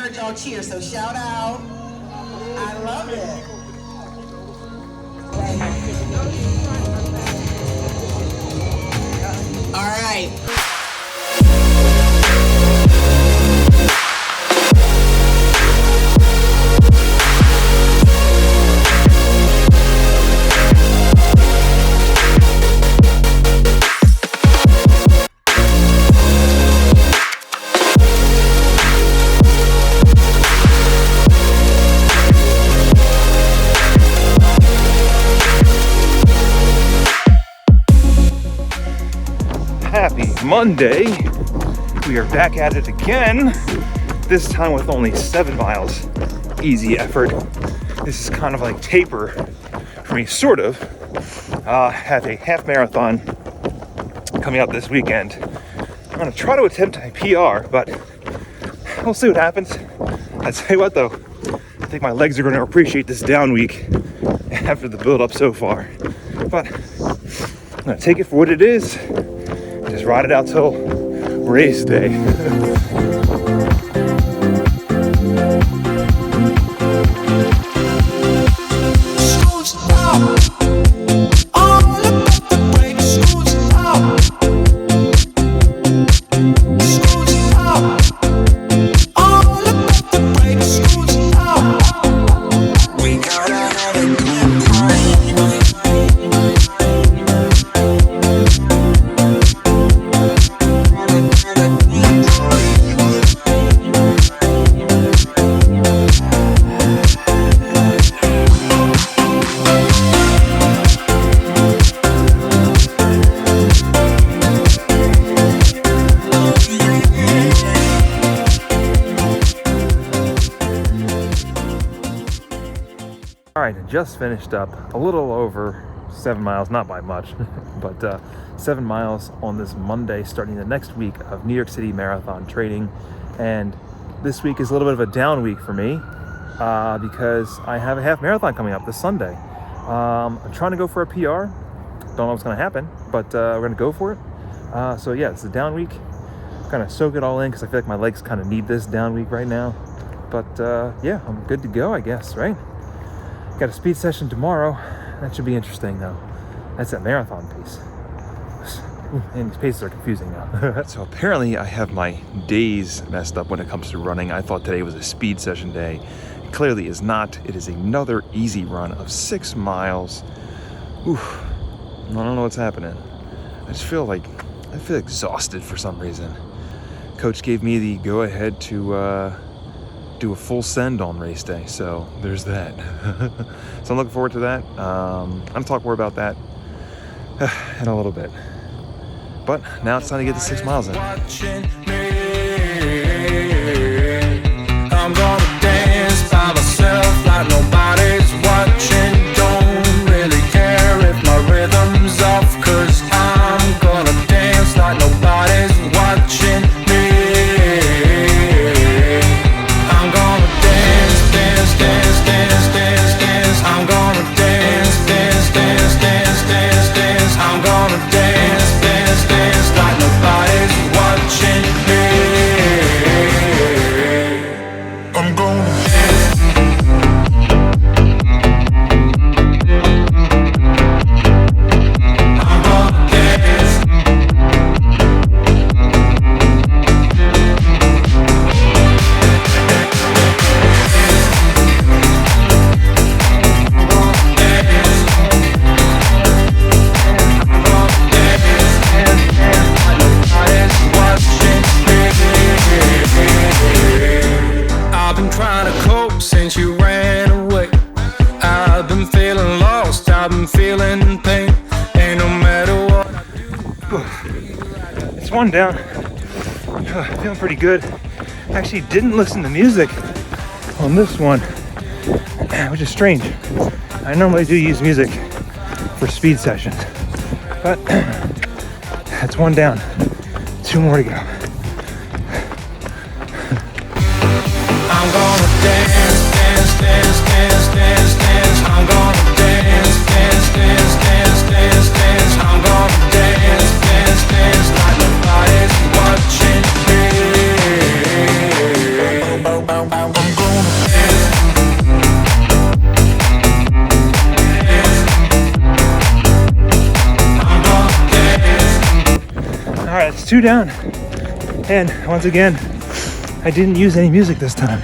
heard y'all cheer, so shout out. I love it. All right. Happy Monday. We are back at it again, this time with only 7 miles. Easy effort. This is kind of like taper for me, sort of. Have a half marathon coming out this weekend. I'm gonna try to attempt a PR, but we'll see what happens. I tell you what though, I think my legs are gonna appreciate this down week after the build up so far. But I'm gonna take it for what it is. Just ride it out till race day. All right, I just finished up a little over 7 miles, not by much, but 7 miles on this Monday, starting the next week of New York City Marathon training. And this week is a little bit of a down week for me because I have a half marathon coming up this Sunday. I'm trying to go for a PR. Don't know what's gonna happen, but we're gonna go for it. So yeah, it's a down week. Kind of soak it all in because I feel like my legs kind of need this down week right now. But yeah, I'm good to go, I guess, right? Got a speed session tomorrow. That should be interesting though. That's that marathon pace. And these paces are confusing now. So apparently I have my days messed up when it comes to running. I thought today was a speed session day. It clearly is not. It is another easy run of 6 miles. Oof. I don't know what's happening. I feel exhausted for some reason. Coach gave me the go ahead to do a full send on race day, so there's that. So I'm looking forward to that. I'm gonna talk more about that in a little bit, but now it's time to get the 6 miles in. I'm gonna dance by myself like nobody's watching. Don't really care if my rhythm's off, 'cause I'm gonna dance like nobody's watching me. It's one down. Feeling pretty good. Actually didn't listen to music on this one, which is strange. I normally do use music for speed sessions, but that's one down. 2 more to go. I'm gonna dance, dance, dance, dance, dance, dance. I'm gonna dance, dance, dance, dance, dance, dance. I'm gonna dance, dance, dance like nobody's watching me. 2 down. And once again, I didn't use any music this time.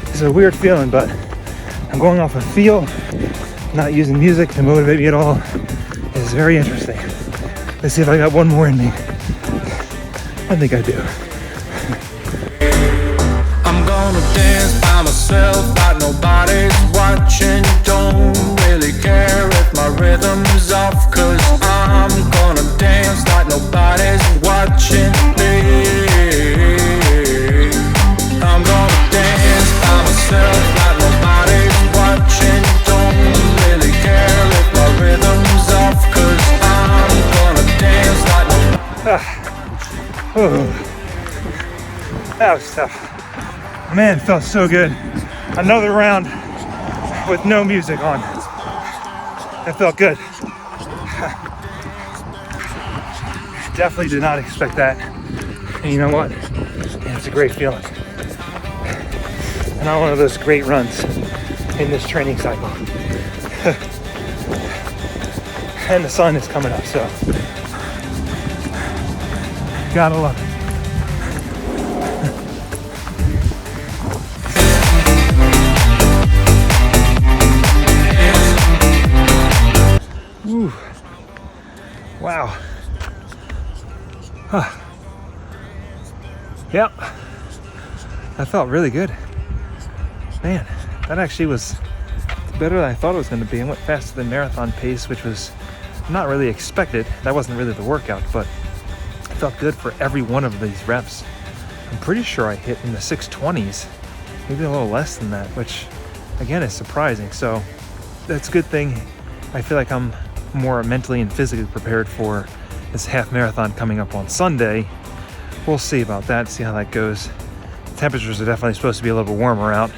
It's a weird feeling, but I'm going off a feel. Not using music to motivate me at all is very interesting. Let's see if I got one more in me. I think I do. I'm gonna dance by myself like nobody's watching. Don't really care if my rhythm's off, 'cause I'm gonna dance like nobody's watching me. I'm gonna dance by myself like nobody's watching. Don't really care if my rhythm's off, 'cause I'm gonna dance like That was tough. Man, it felt so good. Another round with no music on. That felt good. Definitely did not expect that. And you know what? It's a great feeling. Not one of those great runs in this training cycle. And the sun is coming up, so gotta love it. Ooh. Wow. Huh. Yep. That felt really good. Man, that actually was better than I thought it was going to be. I went faster than marathon pace, which was not really expected. That wasn't really the workout, but it felt good for every one of these reps. I'm pretty sure I hit in the 620s, maybe a little less than that, which again is surprising. So that's a good thing. I feel like I'm more mentally and physically prepared for this half marathon coming up on Sunday. We'll see about that, see how that goes. Temperatures are definitely supposed to be a little bit warmer out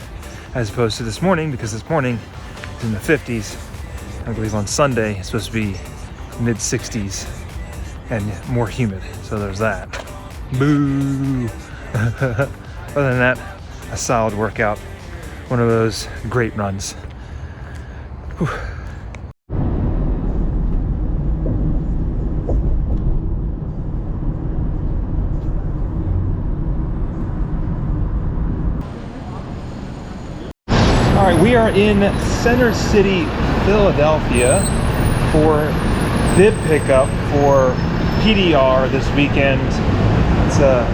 as opposed to this morning, because this morning it's in the 50s. I believe on Sunday it's supposed to be mid 60s and more humid, so there's that. Boo! Other than that, a solid workout. One of those great runs. Whew. All right, we are in Center City, Philadelphia for bib pickup for PDR this weekend. It's a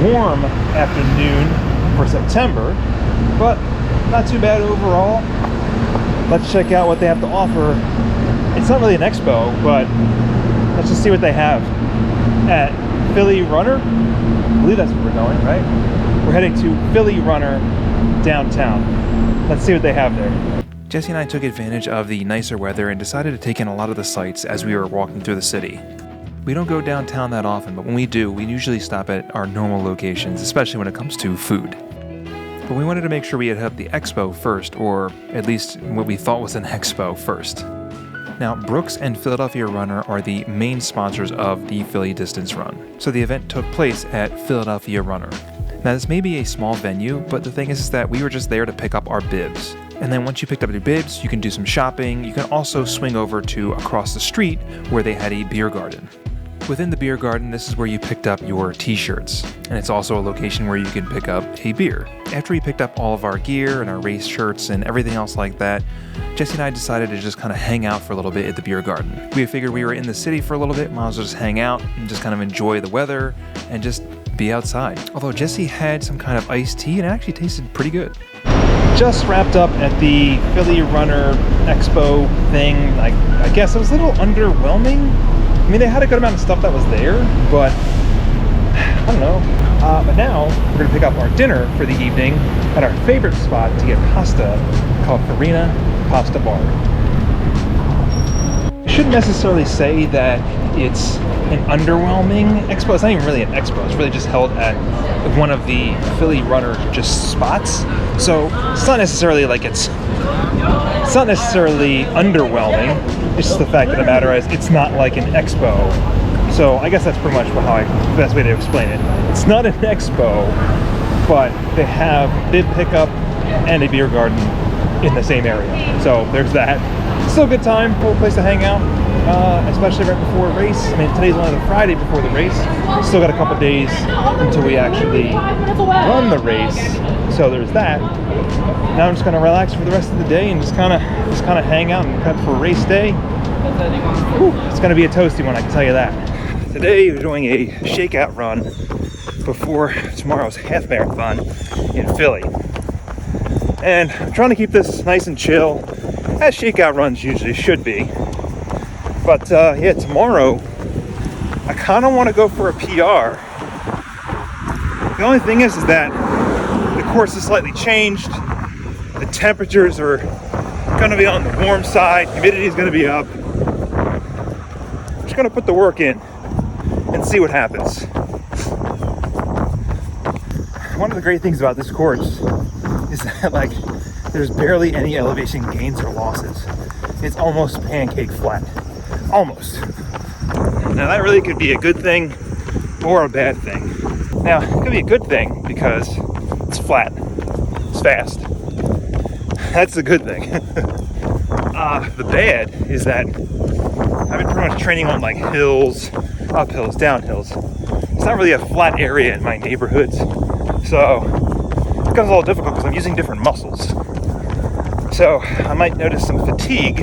warm afternoon for September, but not too bad overall. Let's check out what they have to offer. It's not really an expo, but let's just see what they have at Philly Runner. I believe that's where we're going, right? We're heading to Philly Runner downtown. Let's see what they have there. Jesse and I took advantage of the nicer weather and decided to take in a lot of the sights as we were walking through the city. We don't go downtown that often, but when we do, we usually stop at our normal locations, especially when it comes to food. But we wanted to make sure we had hit up the expo first, or at least what we thought was an expo first. Now, Brooks and Philadelphia Runner are the main sponsors of the Philly Distance Run, so the event took place at Philadelphia Runner. Now, this may be a small venue, but the thing is that we were just there to pick up our bibs. And then once you picked up your bibs, you can do some shopping. You can also swing over to across the street where they had a beer garden. Within the beer garden, this is where you picked up your t-shirts. And it's also a location where you can pick up a beer. After we picked up all of our gear and our race shirts and everything else like that, Jesse and I decided to just kind of hang out for a little bit at the beer garden. We figured we were in the city for a little bit, might as well just hang out and just kind of enjoy the weather and just be outside. Although Jesse had some kind of iced tea and it actually tasted pretty good. Just wrapped up at the Philly Runner Expo thing. I guess it was a little underwhelming. I mean, they had a good amount of stuff that was there, but I don't know. But now we're gonna pick up our dinner for the evening at our favorite spot to get pasta called Farina Pasta Bar. I shouldn't necessarily say that it's an underwhelming expo. It's not even really an expo. It's really just held at one of the Philly Runner just spots. So it's not necessarily like it's not necessarily underwhelming. It's just the fact of the matter is it's not like an expo. So I guess that's pretty much the best way to explain it. It's not an expo, but they have bib pickup and a beer garden in the same area. So there's that. Still a good time, cool place to hang out. especially right before a race. I mean, today's only the Friday before the race. Still got a couple days until we actually run the race. So there's that. Now I'm just gonna relax for the rest of the day and just kind of hang out and prep for race day. Whew, it's gonna be a toasty one, I can tell you that. Today we're doing a shakeout run before tomorrow's half marathon in Philly. And I'm trying to keep this nice and chill, as shakeout runs usually should be. But yeah, tomorrow I kind of want to go for a PR. The only thing is that the course is slightly changed. The temperatures are going to be on the warm side. Humidity is going to be up. I'm just going to put the work in and see what happens. One of the great things about this course is that, like, there's barely any elevation gains or losses. It's almost pancake flat. Almost. Now that really could be a good thing or a bad thing. Now, it could be a good thing because it's flat. It's fast. That's a good thing. The bad is that I've been pretty much training on like hills, uphills, downhills. It's not really a flat area in my neighborhoods. So it becomes a little difficult because I'm using different muscles. So I might notice some fatigue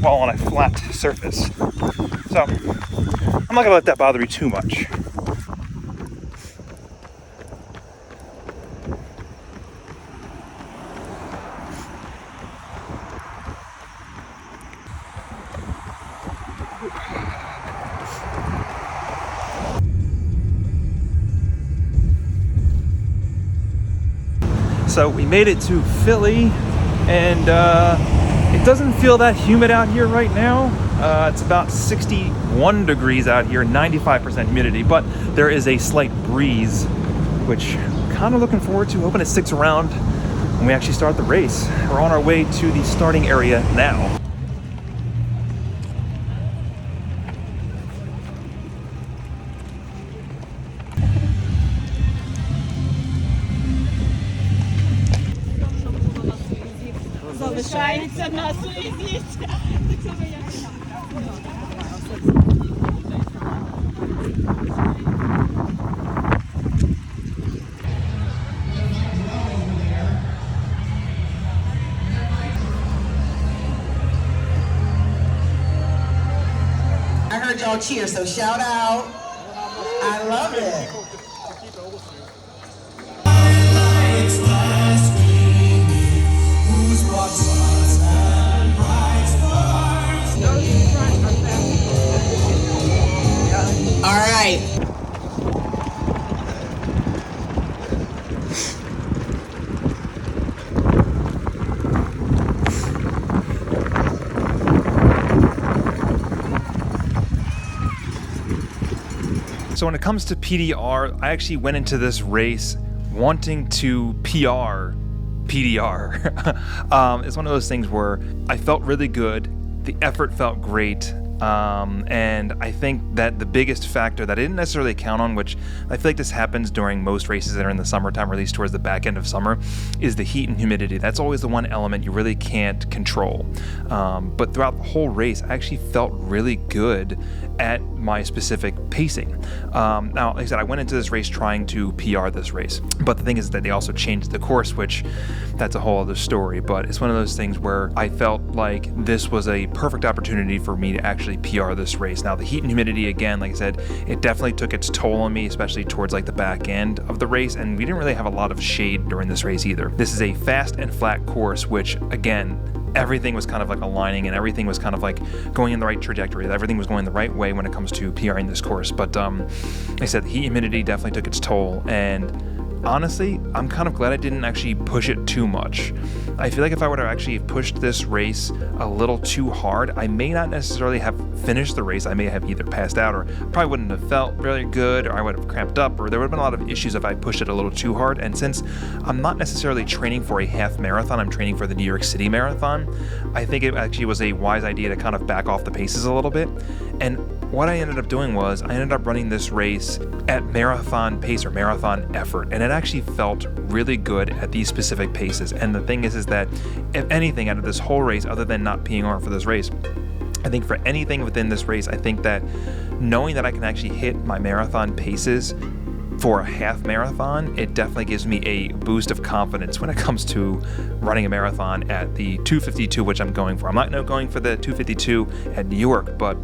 while on a flat surface. So I'm not gonna let that bother me too much. So we made it to Philly, and it doesn't feel that humid out here right now. It's about 61 degrees out here, 95% humidity, but there is a slight breeze, which I'm kind of looking forward to. Hoping it sticks around when we actually start the race. We're on our way to the starting area now. Залишається нас уявіть. I heard y'all cheer, so shout out. I love it. All right. So when it comes to PDR, I actually went into this race wanting to PR PDR. It's one of those things where I felt really good, the effort felt great, and I think that the biggest factor that I didn't necessarily count on, which I feel like this happens during most races that are in the summertime, or at least towards the back end of summer, is the heat and humidity. That's always the one element you really can't control. But throughout the whole race, I actually felt really good at my specific pacing. Now, like I said, I went into this race trying to PR this race, but the thing is that they also changed the course, which that's a whole other story. But it's one of those things where I felt like this was a perfect opportunity for me to actually PR this race. Now, the heat and humidity, again, like I said, it definitely took its toll on me, especially towards like the back end of the race, and we didn't really have a lot of shade during this race either. This is a fast and flat course, which again, everything was kind of like aligning and everything was kind of like going in the right trajectory. Everything was going the right way when it comes to PRing this course. But like I said, the heat humidity definitely took its toll, and honestly, I'm kind of glad I didn't actually push it too much. I feel like if I would have actually pushed this race a little too hard, I may not necessarily have finished the race. I may have either passed out, or probably wouldn't have felt very good, or I would have cramped up, or there would have been a lot of issues if I pushed it a little too hard. And since I'm not necessarily training for a half marathon, I'm training for the New York City Marathon, I think it actually was a wise idea to kind of back off the paces a little bit. And what I ended up doing was I ended up running this race at marathon pace or marathon effort, and it actually felt really good at these specific paces. And the thing is that if anything out of this whole race, other than not PRing for this race, I think for anything within this race, I think that knowing that I can actually hit my marathon paces for a half marathon, it definitely gives me a boost of confidence when it comes to running a marathon at the 252, which I'm going for. I'm not going for the 252 at New York, but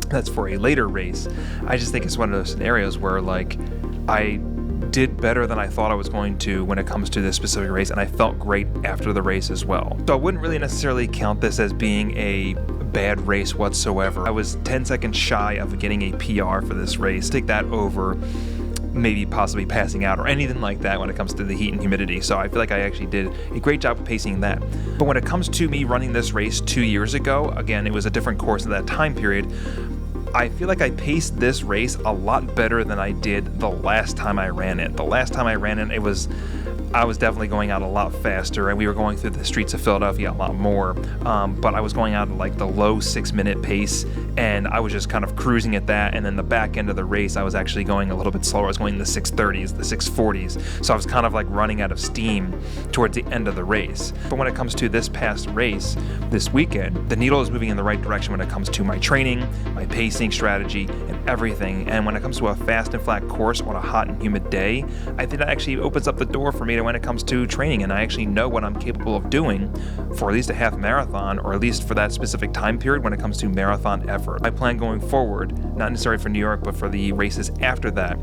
that's for a later race. I just think it's one of those scenarios where like I did better than I thought I was going to when it comes to this specific race, and I felt great after the race as well. So I wouldn't really necessarily count this as being a bad race whatsoever. I was 10 seconds shy of getting a PR for this race. Take that over maybe possibly passing out or anything like that when it comes to the heat and humidity. So I feel like I actually did a great job of pacing that. But when it comes to me running this race 2 years ago, again, it was a different course at that time period. I feel like I paced this race a lot better than I did the last time I ran it. The last time I ran it, I was definitely going out a lot faster, and we were going through the streets of Philadelphia a lot more. But I was going out at like the low 6-minute pace, and I was just kind of cruising at that. And then the back end of the race, I was actually going a little bit slower. I was going in the 6:30s, the 6:40s. So I was kind of like running out of steam towards the end of the race. But when it comes to this past race, this weekend, the needle is moving in the right direction when it comes to my training, my pacing strategy, and everything. And when it comes to a fast and flat course on a hot and humid day, I think that actually opens up the door for me when it comes to training, and I actually know what I'm capable of doing for at least a half marathon, or at least for that specific time period when it comes to marathon effort. I plan going forward, not necessarily for New York, but for the races after that,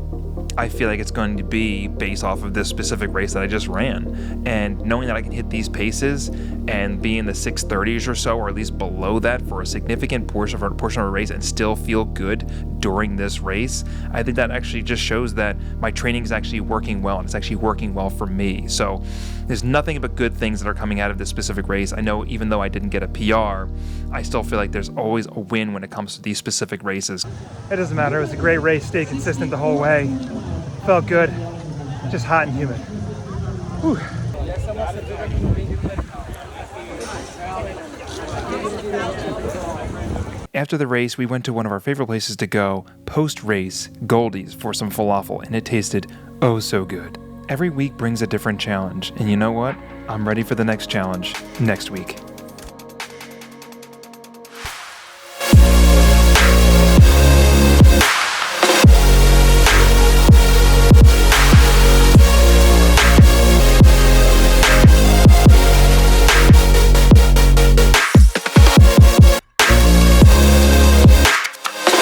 I feel like it's going to be based off of this specific race that I just ran. And knowing that I can hit these paces and be in the 6:30s or so, or at least below that for a significant portion of a race and still feel good during this race, I think that actually just shows that my training is actually working well, and it's actually working well for me. So there's nothing but good things that are coming out of this specific race. I know even though I didn't get a PR, I still feel like there's always a win when it comes to these specific races. It doesn't matter. It was a great race. Stayed consistent the whole way. Felt good. Just hot and humid. Whew. After the race, we went to one of our favorite places to go, post-race, Goldie's, for some falafel, and it tasted oh so good. Every week brings a different challenge, and you know what? I'm ready for the next challenge next week.